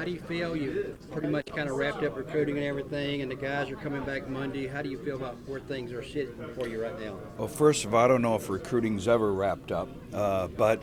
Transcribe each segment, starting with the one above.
How do you feel? You pretty much kind of wrapped up recruiting and everything, and the guys are coming back Monday. How do you feel about where things are sitting for you right now? Well, first of all, I don't know if recruiting's ever wrapped up, but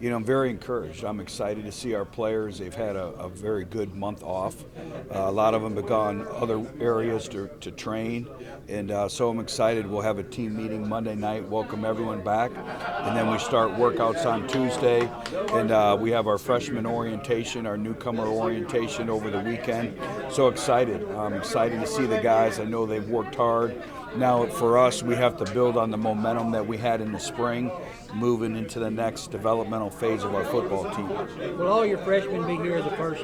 I'm very encouraged. I'm excited to see our players. They've had a very good month off. A lot of them have gone other areas to train, and so I'm excited. We'll have a team meeting Monday night, welcome everyone back, and then we start workouts on Tuesday, and we have our freshman orientation, our newcomer orientation over the weekend. So excited. I'm excited to see the guys. I know they've worked hard. Now, for us, we have to build on the momentum that we had in the spring, moving into the next developmental phase of our football team. Will all your freshmen be here the first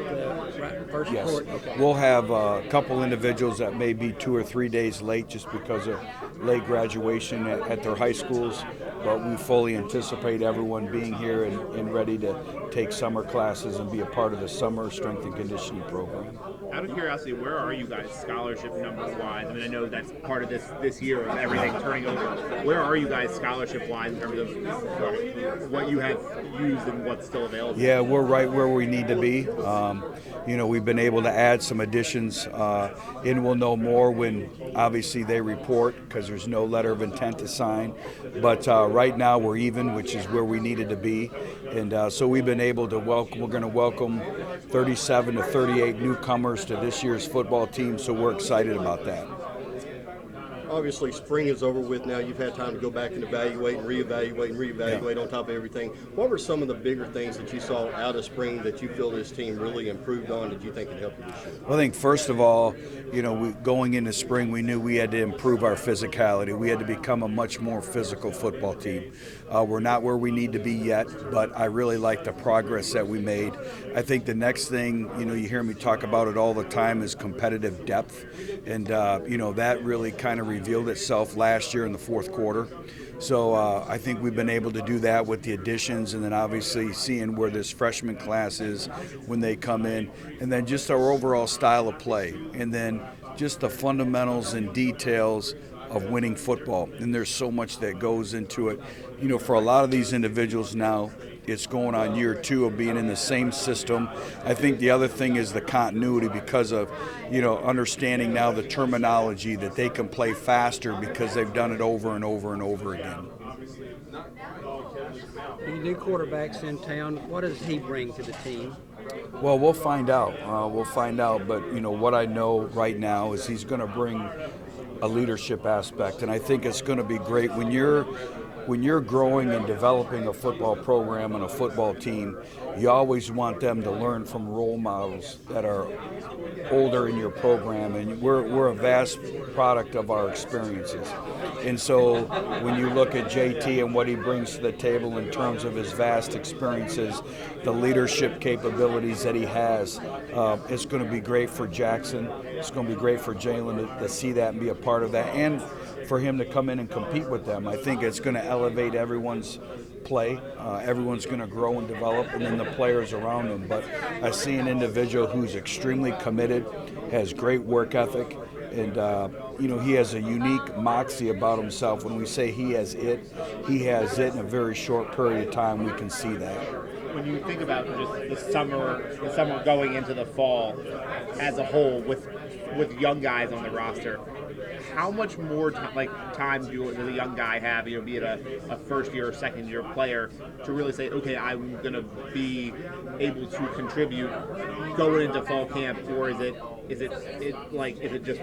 Yes. court? Okay. We'll have a couple individuals that may be 2 or 3 days late just because of late graduation at their high schools, but we fully anticipate everyone being here and ready to take summer classes and be a part of the summer strength and conditioning program. Out of curiosity, where are you guys scholarship numbers wise? I mean, I know that's part of this year of everything turning over. Where are you guys scholarship wise in terms of what you have used and what's still available? Yeah, we're right where we need to be. We've been able to add some additions, and we'll know more when obviously they report because there's no letter of intent to sign. But right now we're even, which is where we needed to be. And so we've been able to welcome, we're going to welcome 37 to 38 newcomers to this year's football team, so we're excited about that. Obviously, spring is over with now. You've had time to go back and evaluate and reevaluate on top of everything. What were some of the bigger things that you saw out of spring that you feel this team really improved on that you think can help you this year? I think first of all, going into spring, we knew we had to improve our physicality. We had to become a much more physical football team. We're not where we need to be yet, but I really like the progress that we made. I think the next thing, you hear me talk about it all the time, is competitive depth. And, that really kind of revealed itself last year in the fourth quarter. So I think we've been able to do that with the additions, and then obviously seeing where this freshman class is when they come in, and then just our overall style of play, and then just the fundamentals and details of winning football. And there's so much that goes into it. For a lot of these individuals now, it's going on year 2 of being in the same system. I think the other thing is the continuity because of, understanding now the terminology that they can play faster because they've done it over and over and over again. The new quarterback's in town. What does he bring to the team? Well, we'll find out. But, what I know right now is he's going to bring a leadership aspect, and I think it's going to be great when you're growing and developing a football program and a football team. You always want them to learn from role models that are older in your program, and we're a vast product of our experiences. And so when you look at JT and what he brings to the table in terms of his vast experiences, the leadership capabilities that he has, it's going to be great for Jackson. It's going to be great for Jalen to see that and be a part of that, and for him to come in and compete with them. I think it's going to elevate everyone's play. Everyone's going to grow and develop, and then the players around them. But I see an individual who's extremely committed, has great work ethic, and he has a unique moxie about himself. When we say he has it in a very short period of time. We can see that. When you think about just the summer going into the fall as a whole with young guys on the roster, how much more time does a young guy have, be it a first year or second year player, to really say, okay, I'm going to be able to contribute going into fall camp, or is it just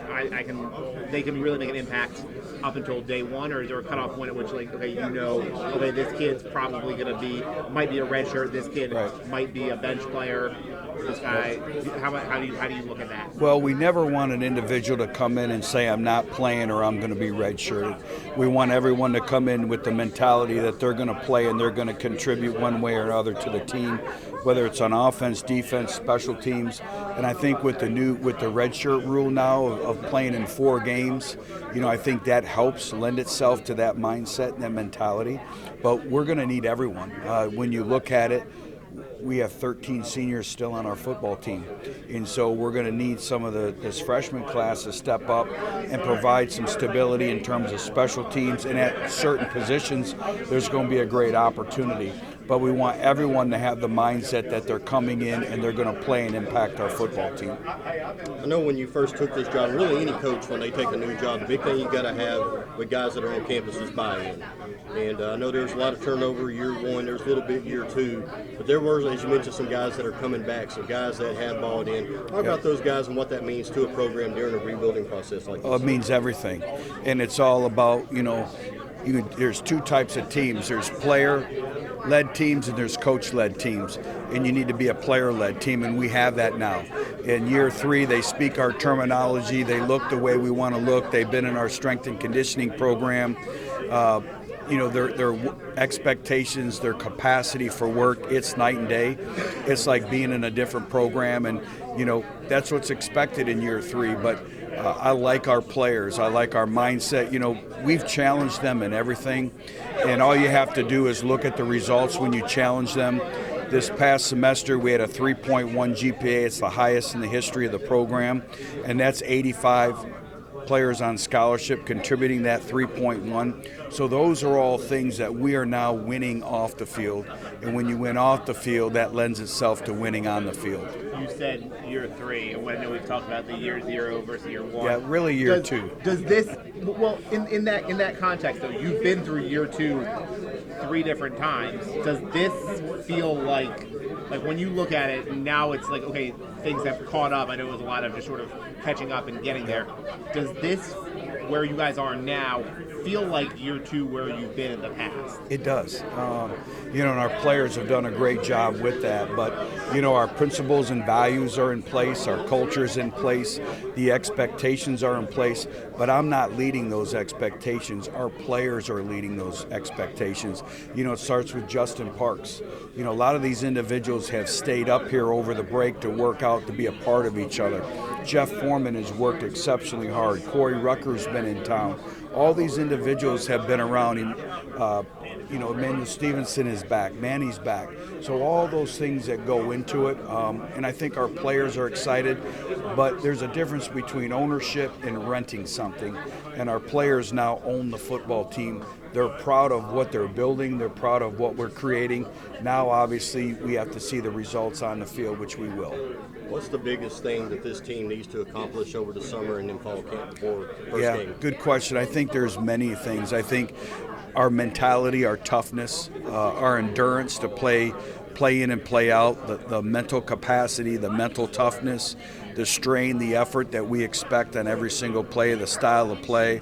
they can really make an impact up until day one, or is there a cutoff point at which this kid's probably going to might be a red shirt, this kid might be a bench player, this guy, how do you look at that? Well, we never want an individual to come in and say, I'm not playing or I'm going to be redshirted. We want everyone to come in with the mentality that they're going to play and they're going to contribute one way or another to the team, whether it's on offense, defense, special teams. And I think with the redshirt rule now of playing in 4 games, I think that helps lend itself to that mindset and that mentality. But we're going to need everyone. When you look at it, we have 13 seniors still on our football team. And so we're going to need some of this freshman class to step up and provide some stability in terms of special teams. And at certain positions, there's going to be a great opportunity. but we want everyone to have the mindset that they're coming in and they're going to play and impact our football team. I know when you first took this job, really any coach when they take a new job, the big thing you got to have with guys that are on campus is buy-in. And I know there's a lot of turnover year one, there's a little bit year two, but there were, as you mentioned, some guys that are coming back, some guys that have bought in. Talk about those guys and what that means to a program during a rebuilding process like this. It means everything, and it's all about, there's two types of teams. There's player-led teams and there's coach-led teams, and you need to be a player-led team, and we have that now. In year three, they speak our terminology. They look the way we want to look. They've been in our strength and conditioning program. Their expectations, their capacity for work, it's night and day. It's like being in a different program, and that's what's expected in year three. But I like our players. I like our mindset. We've challenged them in everything, and all you have to do is look at the results when you challenge them. This past semester, we had a 3.1 GPA. It's the highest in the history of the program, and that's 85 players on scholarship contributing that 3.1. So those are all things that we are now winning off the field. And when you win off the field, that lends itself to winning on the field. You said year three, and I know we've talked about the year zero versus year one. Yeah, really year two. Does this, well, in that context though, you've been through year two 3 different times. Does this feel like when you look at it now, it's like, okay, things have caught up. I know it was a lot of just sort of catching up and getting there. Does this, where you guys are now, feel like year two where you've been in the past? It does. And our players have done a great job with that. But, our principles and values are in place. Our culture is in place. The expectations are in place. But I'm not leading those expectations. Our players are leading those expectations. It starts with Justin Parks. A lot of these individuals have stayed up here over the break to work out, to be a part of each other. Jeff Foreman has worked exceptionally hard. Corey Rucker's been in town. All these individuals have been around. Emmanuel Stevenson is back. Manny's back. So all those things that go into it, and I think our players are excited, but there's a difference between ownership and renting something, and our players now own the football team. They're proud of what they're building. They're proud of what we're creating. Now, obviously, we have to see the results on the field, which we will. What's the biggest thing that this team needs to accomplish over the summer and in fall camp before first game? Good question. I think there's many things. I think our mentality, our toughness, our endurance to play in and play out, the mental capacity, the mental toughness, the strain, the effort that we expect on every single play, the style of play.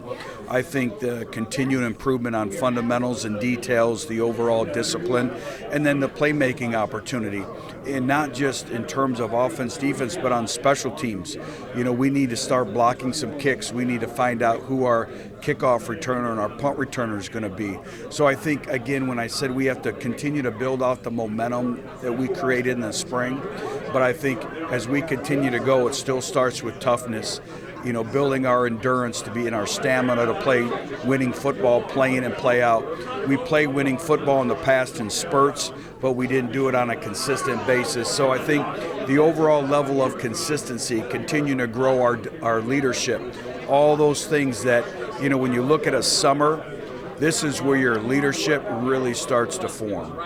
I think the continued improvement on fundamentals and details, the overall discipline, and then the playmaking opportunity. And not just in terms of offense, defense, but on special teams. We need to start blocking some kicks. We need to find out who our kickoff returner and our punt returner is going to be. So I think, again, when I said we have to continue to build off the momentum that we created in the spring, but I think as we continue to go, it still starts with toughness, building our endurance to be in our stamina to play winning football, play in and play out. We played winning football in the past in spurts, but we didn't do it on a consistent basis. So I think the overall level of consistency, continuing to grow our leadership, all those things that, when you look at a summer, this is where your leadership really starts to form.